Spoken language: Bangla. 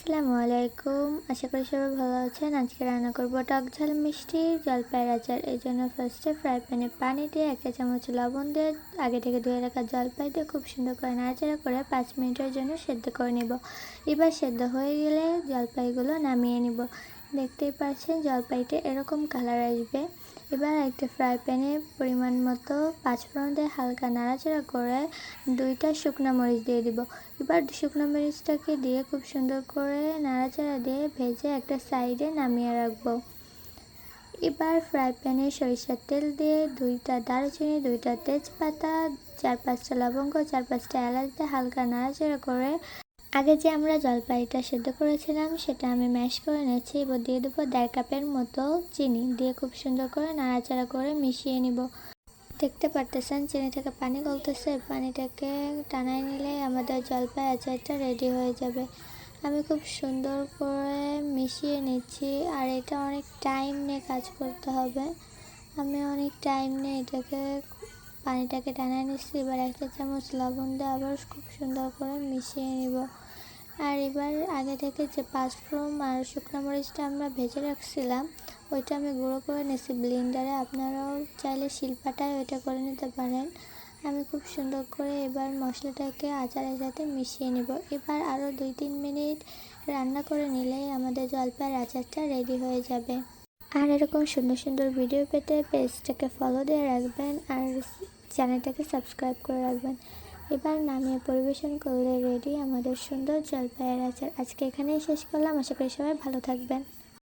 আসসালামু আলাইকুম। আশা করি সবাই ভালো আছেন। আজকে রান্না করব টক ঝাল মিষ্টি জলপাইয়ের আচার। এই জন্য ফার্স্টে ফ্রাই প্যানে পানি দিয়ে 1 চা চামচ লবণ দিয়ে আগে থেকে ধুয়ে রাখা জলপাই দিয়ে খুব সুন্দর করে নাড়াচাড়া করে 5 মিনিটের জন্য সেদ্ধ করে নেব। এবার সেদ্ধ হয়ে গেলে জলপাইগুলো নামিয়ে নিব। দেখতেই পাচ্ছেন জলপাইটা এরকম কালার আসবে। এবার একটা ফ্রাই প্যানে পরিমাণ মতো 5 ফোড়ন দিয়ে হালকা নাড়াচাড়া করে 2টা শুকনো মরিচ দিয়ে দিব। এবার শুকনো মরিচটাকে দিয়ে খুব সুন্দর করে নাড়াচাড়া দিয়ে ভেজে একটা সাইডে নামিয়ে রাখবো। এবার ফ্রাই প্যানে সরিষার তেল দিয়ে 2টা দারুচিনি, 2টা তেজপাতা, 4-5টা লবঙ্গ, 4-5টা এলাচ দিয়ে হালকা নাড়াচাড়া করে আগে যে আমরা জলপাইটা সেদ্ধ করেছিলাম সেটা আমি ম্যাশ করে নিয়েছি। এবার দিয়ে দেবো 1.5 কাপের মতো চিনি দিয়ে খুব সুন্দর করে নাড়াচাড়া করে মিশিয়ে নিব। দেখতে পারতেছেন চিনি থেকে পানি গলতেছে। পানিটাকে টানাই নিলে আমাদের জলপাই আচারটা রেডি হয়ে যাবে। আমি খুব সুন্দর করে মিশিয়ে নিচ্ছি, আর এটা অনেক টাইম নিয়ে কাজ করতে হবে। আমি অনেক টাইম নিয়ে এটাকে পানিটাকে টানাই নিচ্ছি। এবার 1 চা চামচ লবণ দিয়ে আবার খুব সুন্দর করে মিশিয়ে নিব। আর এবার আগে থেকে যে 5 ফোড়ন আর শুকনো মরিচটা আমরা ভেজে রাখছিলাম ওইটা আমি গুঁড়ো করে নিয়েছি ব্লেন্ডারে। আপনারাও চাইলে শিলপাটায় ওইটা করে নিতে পারেন। আমি খুব সুন্দর করে এবার মশলাটাকে আচারের সাথে মিশিয়ে নেব। এবার আরও 2-3 মিনিট রান্না করে নিলেই আমাদের জলপাইয়ের আচারটা রেডি হয়ে যাবে। আর এরকম সুন্দর সুন্দর ভিডিও পেতে পেজটাকে ফলো দিয়ে রাখবেন আর চ্যানেলটাকে সাবস্ক্রাইব করে রাখবেন। এবার নামিয়ে পরিবেশন করলে রেডি আমাদের সুন্দর জলপাইয়ের আচার। আজকে এখানেই শেষ করলাম। আশা করি সবাই ভালো থাকবেন।